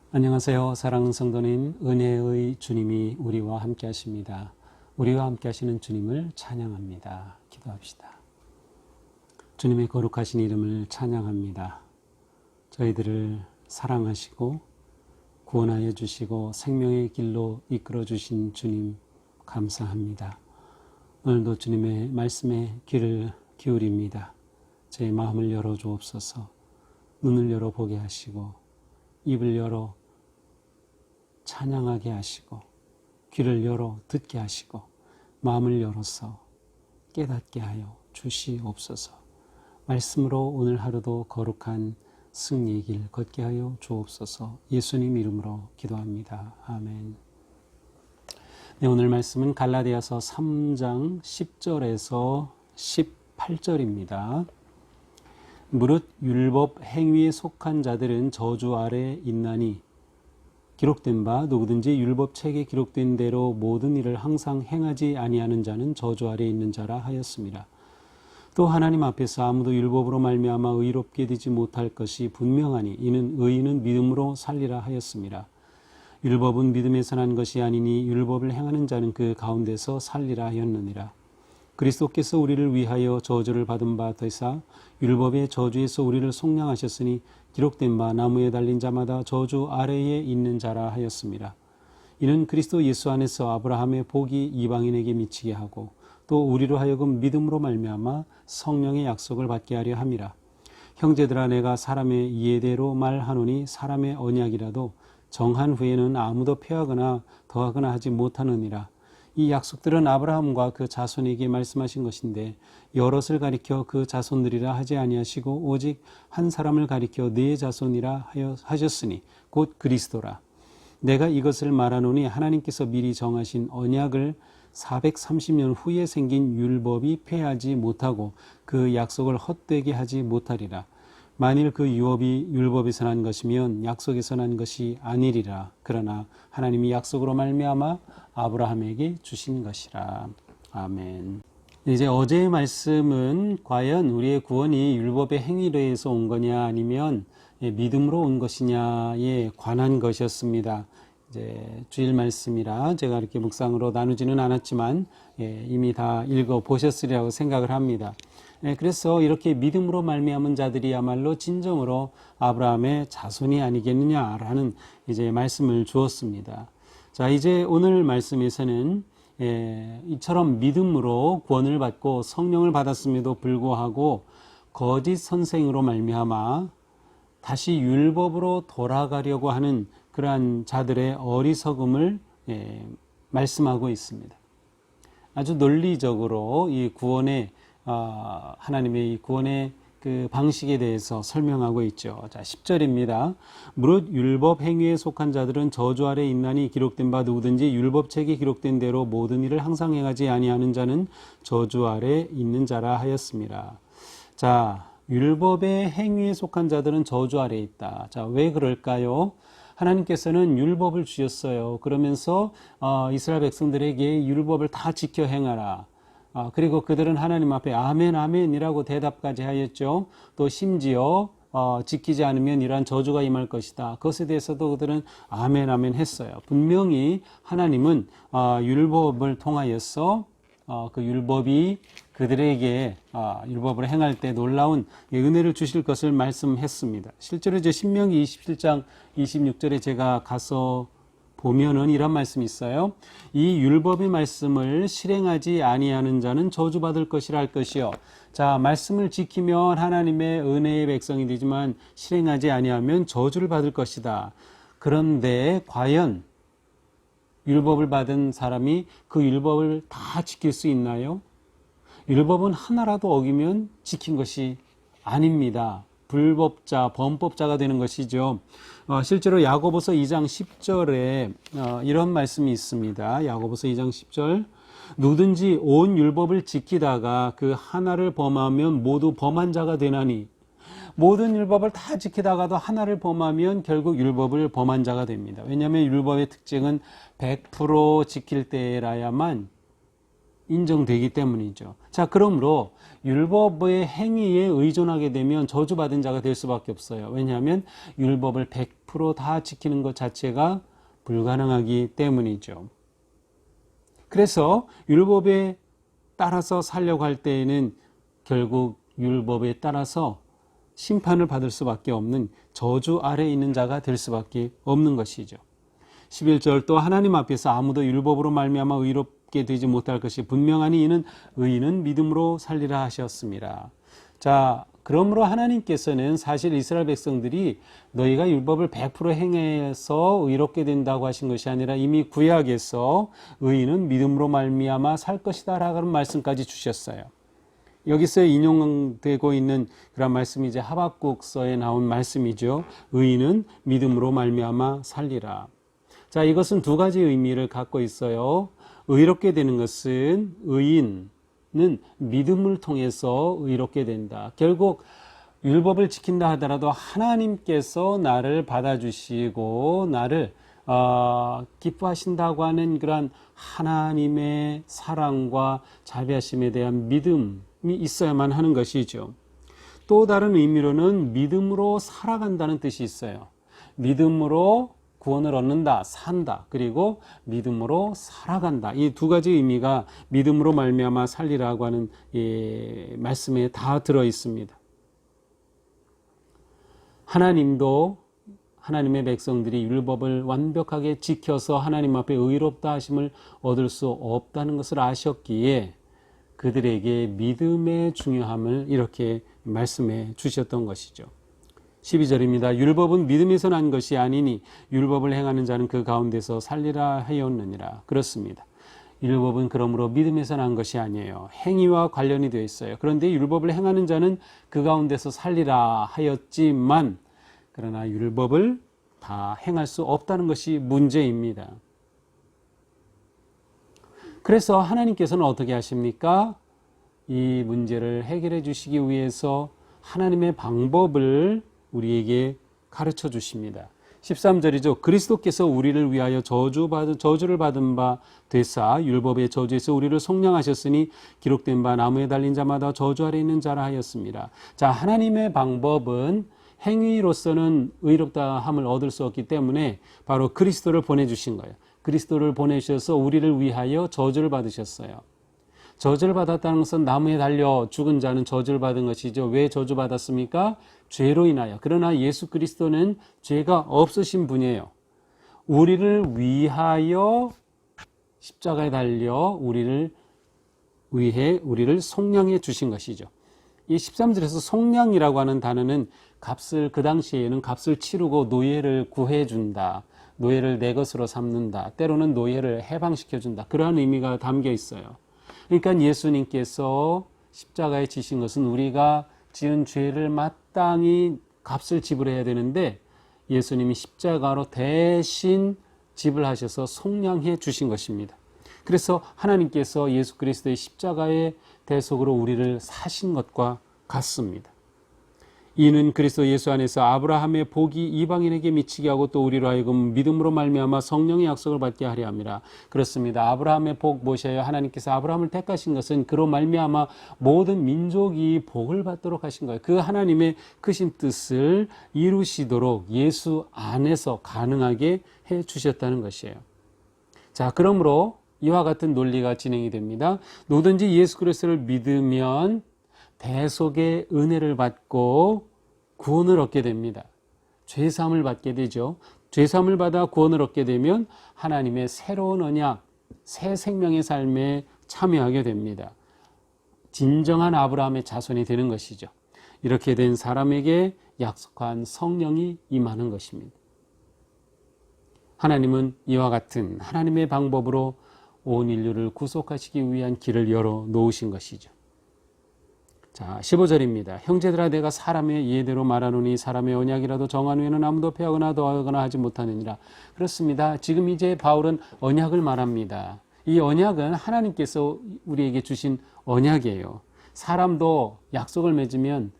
안녕하세요. 사랑하는 성도님, 은혜의 주님이 우리와 함께 하십니다. 우리와 함께 하시는 주님을 찬양합니다. 기도합시다. 주님의 거룩하신 이름을 찬양합니다. 저희들을 사랑하시고 구원하여 주시고 생명의 길로 이끌어 주신 주님 감사합니다. 오늘도 주님의 말씀에 귀를 기울입니다. 제 마음을 열어 주옵소서. 눈을 열어 보게 하시고 입을 열어 찬양하게 하시고 귀를 열어 듣게 하시고 마음을 열어서 깨닫게 하여 주시옵소서. 말씀으로 오늘 하루도 거룩한 승리의 길 걷게 하여 주옵소서. 예수님 이름으로 기도합니다. 아멘. 네, 오늘 말씀은 갈라디아서 3장 10절에서 18절입니다. 무릇 율법 행위에 속한 자들은 저주 아래 있나니 기록된 바 누구든지 율법책에 기록된 대로 모든 일을 항상 행하지 아니하는 자는 저주 아래 있는 자라 하였습니다. 또 하나님 앞에서 아무도 율법으로 말미암아 의롭게 되지 못할 것이 분명하니 이는 의인은 믿음으로 살리라 하였습니다. 율법은 믿음에서 난 것이 아니니 율법을 행하는 자는 그 가운데서 살리라 하였느니라. 그리스도께서 우리를 위하여 저주를 받은 바 되사 율법의 저주에서 우리를 속량하셨으니 기록된 바 나무에 달린 자마다 저주 아래에 있는 자라 하였습니다. 이는 그리스도 예수 안에서 아브라함의 복이 이방인에게 미치게 하고 또 우리로 하여금 믿음으로 말미암아 성령의 약속을 받게 하려 함이라. 형제들아, 내가 사람의 이해대로 말하노니 사람의 언약이라도 정한 후에는 아무도 폐하거나 더하거나 하지 못하느니라. 이 약속들은 아브라함과 그 자손에게 말씀하신 것인데 여럿을 가리켜 그 자손들이라 하지 아니하시고 오직 한 사람을 가리켜 네 자손이라 하셨으니 곧 그리스도라. 내가 이것을 말하노니 하나님께서 미리 정하신 언약을 430년 후에 생긴 율법이 폐하지 못하고 그 약속을 헛되게 하지 못하리라. 만일 그 유업이 율법에서 난 것이면 약속에서 난 것이 아니리라. 그러나 하나님이 약속으로 말미암아 아브라함에게 주신 것이라. 아멘. 이제 어제의 말씀은 과연 우리의 구원이 율법의 행위로 해서 온 거냐 아니면 믿음으로 온 것이냐에 관한 것이었습니다. 이제 주일 말씀이라 제가 이렇게 묵상으로 나누지는 않았지만 이미 다 읽어 보셨으리라고 생각을 합니다. 그래서 이렇게 믿음으로 말미암은 자들이야말로 진정으로 아브라함의 자손이 아니겠느냐라는 이제 말씀을 주었습니다. 자, 이제 오늘 말씀에서는 이처럼 믿음으로 구원을 받고 성령을 받았음에도 불구하고 거짓 선생으로 말미암아 다시 율법으로 돌아가려고 하는 그러한 자들의 어리석음을 말씀하고 있습니다. 아주 논리적으로 이 구원의 하나님의 이 구원의 그 방식에 대해서 설명하고 있죠. 자, 10절입니다. 무릇 율법 행위에 속한 자들은 저주 아래 있나니 기록된 바 누구든지 율법책에 기록된 대로 모든 일을 항상 행하지 아니하는 자는 저주 아래 있는 자라 하였습니다. 자, 율법의 행위에 속한 자들은 저주 아래 있다. 자, 왜 그럴까요? 하나님께서는 율법을 주셨어요. 그러면서 이스라엘 백성들에게 율법을 다 지켜 행하라. 그리고 그들은 하나님 앞에 아멘 아멘이라고 대답까지 하였죠. 또 심지어 지키지 않으면 이러한 저주가 임할 것이다. 그것에 대해서도 그들은 아멘 아멘 했어요. 분명히 하나님은 율법을 통하여서 그 율법이 그들에게 율법을 행할 때 놀라운 은혜를 주실 것을 말씀했습니다. 실제로 이제 신명기 27장 26절에 제가 가서 보면은 이런 말씀이 있어요. 이 율법의 말씀을 실행하지 아니하는 자는 저주받을 것이라 할 것이요. 자, 말씀을 지키면 하나님의 은혜의 백성이 되지만 실행하지 아니하면 저주를 받을 것이다. 그런데 과연 율법을 받은 사람이 그 율법을 다 지킬 수 있나요? 율법은 하나라도 어기면 지킨 것이 아닙니다. 불법자, 범법자가 되는 것이죠. 실제로 야고보서 2장 10절에 이런 말씀이 있습니다. 야고보서 2장 10절. 누구든지 온 율법을 지키다가 그 하나를 범하면 모두 범한 자가 되나니. 모든 율법을 다 지키다가도 하나를 범하면 결국 율법을 범한 자가 됩니다. 왜냐하면 율법의 특징은 100% 지킬 때라야만 인정되기 때문이죠. 자, 그러므로 율법의 행위에 의존하게 되면 저주받은 자가 될 수밖에 없어요. 왜냐하면 율법을 100%다 지키는 것 자체가 불가능하기 때문이죠. 그래서 율법에 따라서 살려고 할 때에는 결국 율법에 따라서 심판을 받을 수밖에 없는 저주 아래에 있는 자가 될 수밖에 없는 것이죠. 11절 또 하나님 앞에서 아무도 율법으로 말미암아 의롭게 되지 못할 것이 분명하니 이는 의인은 믿음으로 살리라 하셨습니다. 자, 그러므로 하나님께서는 사실 이스라엘 백성들이 너희가 율법을 100% 행해서 의롭게 된다고 하신 것이 아니라 이미 구약에서 의인은 믿음으로 말미암아 살 것이다 라는 말씀까지 주셨어요. 여기서 인용되고 있는 그런 말씀이 이제 하박국서에 나온 말씀이죠. 의인은 믿음으로 말미암아 살리라. 자, 이것은 두 가지 의미를 갖고 있어요. 의롭게 되는 것은 의인은 믿음을 통해서 의롭게 된다. 결국 율법을 지킨다 하더라도 하나님께서 나를 받아주시고 나를 기뻐하신다고 하는 그런 하나님의 사랑과 자비하심에 대한 믿음이 있어야만 하는 것이죠. 또 다른 의미로는 믿음으로 살아간다는 뜻이 있어요. 믿음으로 구원을 얻는다, 산다, 그리고 믿음으로 살아간다. 이 두 가지 의미가 믿음으로 말미암아 살리라고 하는 말씀에 다 들어 있습니다. 하나님도 하나님의 백성들이 율법을 완벽하게 지켜서 하나님 앞에 의롭다 하심을 얻을 수 없다는 것을 아셨기에 그들에게 믿음의 중요함을 이렇게 말씀해 주셨던 것이죠. 12절입니다. 율법은 믿음에서 난 것이 아니니 율법을 행하는 자는 그 가운데서 살리라 하였느니라. 그렇습니다. 율법은 그러므로 믿음에서 난 것이 아니에요. 행위와 관련이 되어 있어요. 그런데 율법을 행하는 자는 그 가운데서 살리라 하였지만 그러나 율법을 다 행할 수 없다는 것이 문제입니다. 그래서 하나님께서는 어떻게 하십니까? 이 문제를 해결해 주시기 위해서 하나님의 방법을 우리에게 가르쳐 주십니다. 13절이죠. 그리스도께서 우리를 위하여 저주를 받은 바 되사 율법의 저주에서 우리를 속량하셨으니 기록된 바 나무에 달린 자마다 저주 아래 있는 자라 하였습니다. 자, 하나님의 방법은 행위로서는 의롭다 함을 얻을 수 없기 때문에 바로 그리스도를 보내주신 거예요. 그리스도를 보내주셔서 우리를 위하여 저주를 받으셨어요. 저주를 받았다는 것은 나무에 달려 죽은 자는 저주를 받은 것이죠. 왜 저주받았습니까? 죄로 인하여. 그러나 예수 그리스도는 죄가 없으신 분이에요. 우리를 위하여 십자가에 달려 우리를 위해 우리를 속량해 주신 것이죠. 이 13절에서 속량이라고 하는 단어는 값을, 그 당시에는 값을 치르고 노예를 구해준다. 노예를 내 것으로 삼는다. 때로는 노예를 해방시켜준다. 그러한 의미가 담겨 있어요. 그러니까 예수님께서 십자가에 지신 것은 우리가 지은 죄를 마땅히 값을 지불해야 되는데 예수님이 십자가로 대신 지불하셔서 속량해 주신 것입니다. 그래서 하나님께서 예수 그리스도의 십자가의 대속으로 우리를 사신 것과 같습니다. 이는 그리스도 예수 안에서 아브라함의 복이 이방인에게 미치게 하고 또 우리로 하여금 믿음으로 말미암아 성령의 약속을 받게 하려 함이라. 그렇습니다. 아브라함의 복 무엇이에요? 하나님께서 아브라함을 택하신 것은 그로 말미암아 모든 민족이 복을 받도록 하신 거예요. 그 하나님의 크신 뜻을 이루시도록 예수 안에서 가능하게 해 주셨다는 것이에요. 자, 그러므로 이와 같은 논리가 진행이 됩니다. 누구든지 예수 그리스도를 믿으면 대속의 은혜를 받고 구원을 얻게 됩니다. 죄사함을 받게 되죠. 죄사함을 받아 구원을 얻게 되면 하나님의 새로운 언약, 새 생명의 삶에 참여하게 됩니다. 진정한 아브라함의 자손이 되는 것이죠. 이렇게 된 사람에게 약속한 성령이 임하는 것입니다. 하나님은 이와 같은 하나님의 방법으로 온 인류를 구속하시기 위한 길을 열어 놓으신 것이죠. 자, 15절입니다. 형제들아 내가 사람의 예대로 말하노니 사람의 언약이라도 정한 후에는 아무도 폐하거나 더하거나 하지 못하느니라. 그렇습니다. 지금 이제 바울은 언약을 말합니다. 이 언약은 하나님께서 우리에게 주신 언약이에요. 사람도 약속을 맺으면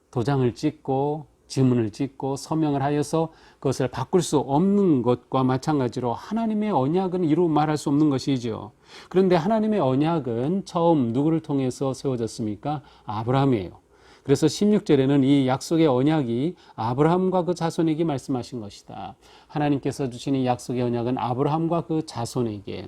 도장을 찍고 지문을 찍고 서명을 하여서 그것을 바꿀 수 없는 것과 마찬가지로 하나님의 언약은 이루 말할 수 없는 것이죠. 그런데 하나님의 언약은 처음 누구를 통해서 세워졌습니까? 아브라함이에요. 그래서 16절에는 이 약속의 언약이 아브라함과 그 자손에게 말씀하신 것이다. 하나님께서 주신 이 약속의 언약은 아브라함과 그 자손에게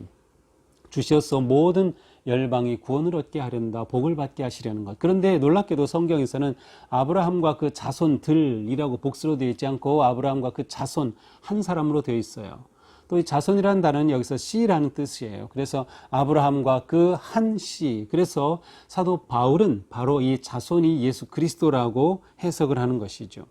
주셔서 모든 열방이 구원을 얻게 하련다, 복을 받게 하시려는 것. 그런데 놀랍게도 성경에서는 아브라함과 그 자손들이라고 복수로 되어 있지 않고 아브라함과 그 자손 한 사람으로 되어 있어요. 또 이 자손이라는 단어는 여기서 씨라는 뜻이에요. 그래서 아브라함과 그 한 씨. 그래서 사도 바울은 바로 이 자손이 예수 그리스도라고 해석을 하는 것이죠.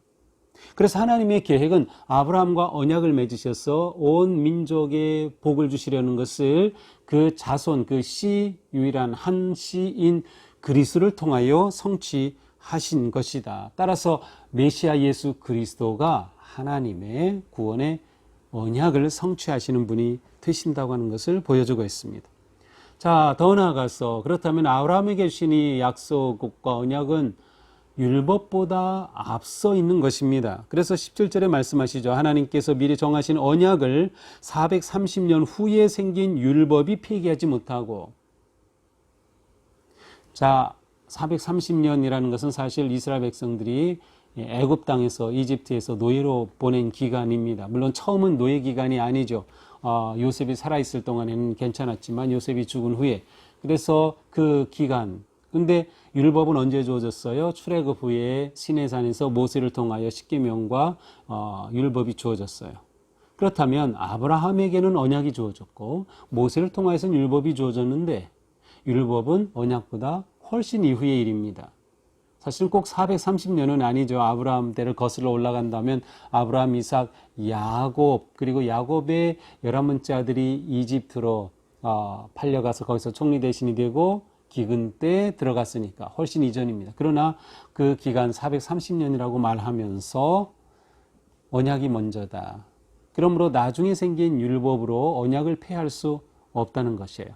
그래서 하나님의 계획은 아브라함과 언약을 맺으셔서 온 민족에 복을 주시려는 것을 그 자손, 그 씨, 유일한 한 씨인 그리스도를 통하여 성취하신 것이다. 따라서 메시아 예수 그리스도가 하나님의 구원의 언약을 성취하시는 분이 되신다고 하는 것을 보여주고 있습니다. 자, 더 나아가서 그렇다면 아브라함에게 주신 이 약속과 언약은 율법보다 앞서 있는 것입니다. 그래서 17절에 말씀하시죠. 하나님께서 미리 정하신 언약을 430년 후에 생긴 율법이 폐기하지 못하고, 자, 430년이라는 것은 사실 이스라엘 백성들이 애굽 땅에서 이집트에서 노예로 보낸 기간입니다. 물론 처음은 노예 기간이 아니죠. 요셉이 살아있을 동안에는 괜찮았지만 요셉이 죽은 후에, 그래서 그 기간, 근데 율법은 언제 주어졌어요? 출애굽 후에 시내산에서 모세를 통하여 십계명과 율법이 주어졌어요. 그렇다면 아브라함에게는 언약이 주어졌고 모세를 통하여서는 율법이 주어졌는데 율법은 언약보다 훨씬 이후의 일입니다. 사실은 꼭 430년은 아니죠. 아브라함 때를 거슬러 올라간다면 아브라함, 이삭, 야곱, 그리고 야곱의 11번째 아들이 이집트로 팔려가서 거기서 총리 대신이 되고 기근 때 들어갔으니까 훨씬 이전입니다. 그러나 그 기간 430년이라고 말하면서 언약이 먼저다. 그러므로 나중에 생긴 율법으로 언약을 폐할 수 없다는 것이에요.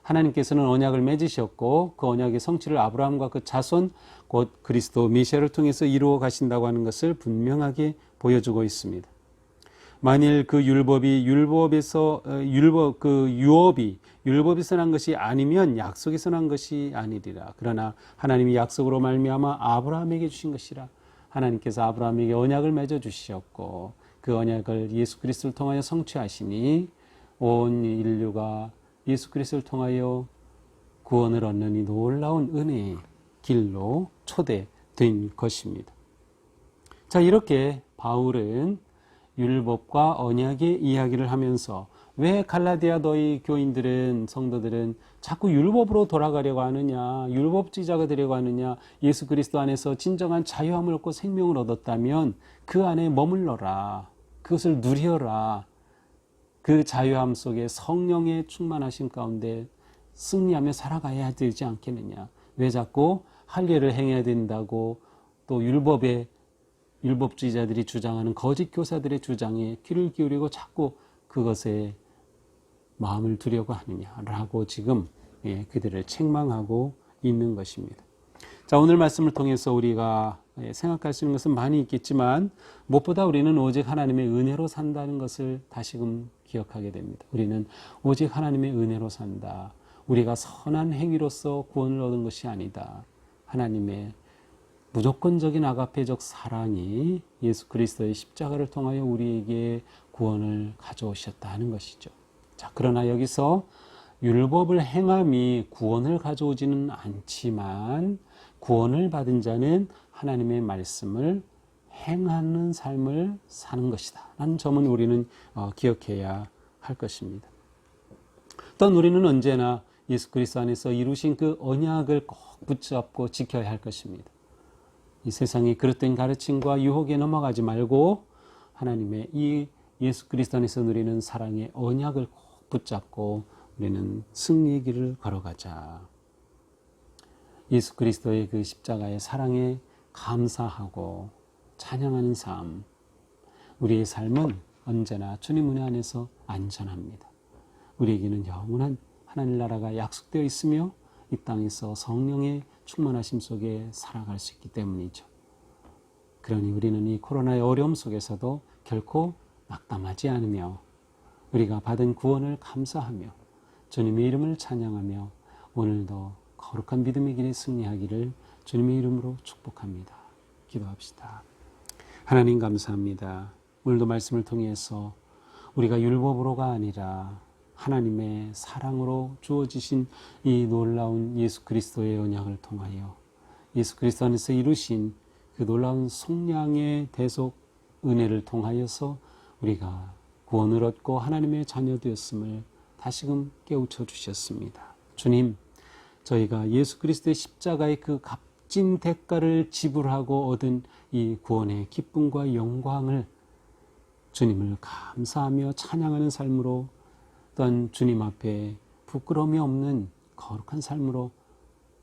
하나님께서는 언약을 맺으셨고 그 언약의 성취를 아브라함과 그 자손 곧 그리스도 메시아를 통해서 이루어 가신다고 하는 것을 분명하게 보여주고 있습니다. 만일 그 율법이 율법에서 난 것이 아니면 약속에서 난 것이 아니리라. 그러나 하나님이 약속으로 말미암아 아브라함에게 주신 것이라. 하나님께서 아브라함에게 언약을 맺어 주셨고 그 언약을 예수 그리스도를 통하여 성취하시니 온 인류가 예수 그리스도를 통하여 구원을 얻는 이 놀라운 은혜의 길로 초대된 것입니다. 자, 이렇게 바울은 율법과 언약의 이야기를 하면서 왜 갈라디아 너희 교인들은, 성도들은 자꾸 율법으로 돌아가려고 하느냐, 율법주의자가 되려고 하느냐, 예수 그리스도 안에서 진정한 자유함을 얻고 생명을 얻었다면 그 안에 머물러라, 그것을 누려라, 그 자유함 속에 성령의 충만하심 가운데 승리하며 살아가야 되지 않겠느냐. 왜 자꾸 할 일을 행해야 된다고 또 율법주의자들이 주장하는 거짓 교사들의 주장에 귀를 기울이고 자꾸 그것에 마음을 두려고 하느냐라고 지금 그들을 책망하고 있는 것입니다. 자, 오늘 말씀을 통해서 우리가 생각할 수 있는 것은 많이 있겠지만 무엇보다 우리는 오직 하나님의 은혜로 산다는 것을 다시금 기억하게 됩니다. 우리는 오직 하나님의 은혜로 산다. 우리가 선한 행위로서 구원을 얻은 것이 아니다. 하나님의 무조건적인 아가페적 사랑이 예수 그리스도의 십자가를 통하여 우리에게 구원을 가져오셨다 하는 것이죠. 자, 그러나 여기서 율법을 행함이 구원을 가져오지는 않지만 구원을 받은 자는 하나님의 말씀을 행하는 삶을 사는 것이다 라는 점은 우리는 기억해야 할 것입니다. 또한 우리는 언제나 예수 그리스도 안에서 이루신 그 언약을 꼭 붙잡고 지켜야 할 것입니다. 이 세상의 그릇된 가르침과 유혹에 넘어가지 말고 하나님의 이 예수 그리스도 안에서 누리는 사랑의 언약을 꼭 붙잡고 우리는 승리의 길을 걸어가자. 예수 그리스도의 그 십자가의 사랑에 감사하고 찬양하는 삶, 우리의 삶은 언제나 주님 은혜 안에서 안전합니다. 우리에게는 영원한 하나님 나라가 약속되어 있으며 이 땅에서 성령의 충만하심 속에 살아갈 수 있기 때문이죠. 그러니 우리는 이 코로나의 어려움 속에서도 결코 낙담하지 않으며 우리가 받은 구원을 감사하며 주님의 이름을 찬양하며 오늘도 거룩한 믿음의 길에 승리하기를 주님의 이름으로 축복합니다. 기도합시다. 하나님 감사합니다. 오늘도 말씀을 통해서 우리가 율법으로가 아니라 하나님의 사랑으로 주어지신 이 놀라운 예수 그리스도의 언약을 통하여 예수 그리스도 안에서 이루신 그 놀라운 속량의 대속 은혜를 통하여서 우리가 구원을 얻고 하나님의 자녀 되었음을 다시금 깨우쳐 주셨습니다. 주님, 저희가 예수 그리스도의 십자가의 그 값진 대가를 지불하고 얻은 이 구원의 기쁨과 영광을 주님을 감사하며 찬양하는 삶으로 또한 주님 앞에 부끄러움이 없는 거룩한 삶으로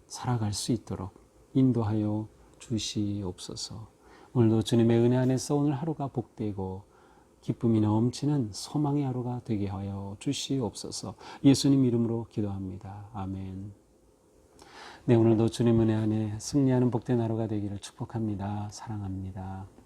살아갈 수 있도록 인도하여 주시옵소서. 오늘도 주님의 은혜 안에서 오늘 하루가 복되고 기쁨이 넘치는 소망의 하루가 되게 하여 주시옵소서. 예수님 이름으로 기도합니다. 아멘. 네, 오늘도 주님 은혜 안에 승리하는 복된 하루가 되기를 축복합니다. 사랑합니다.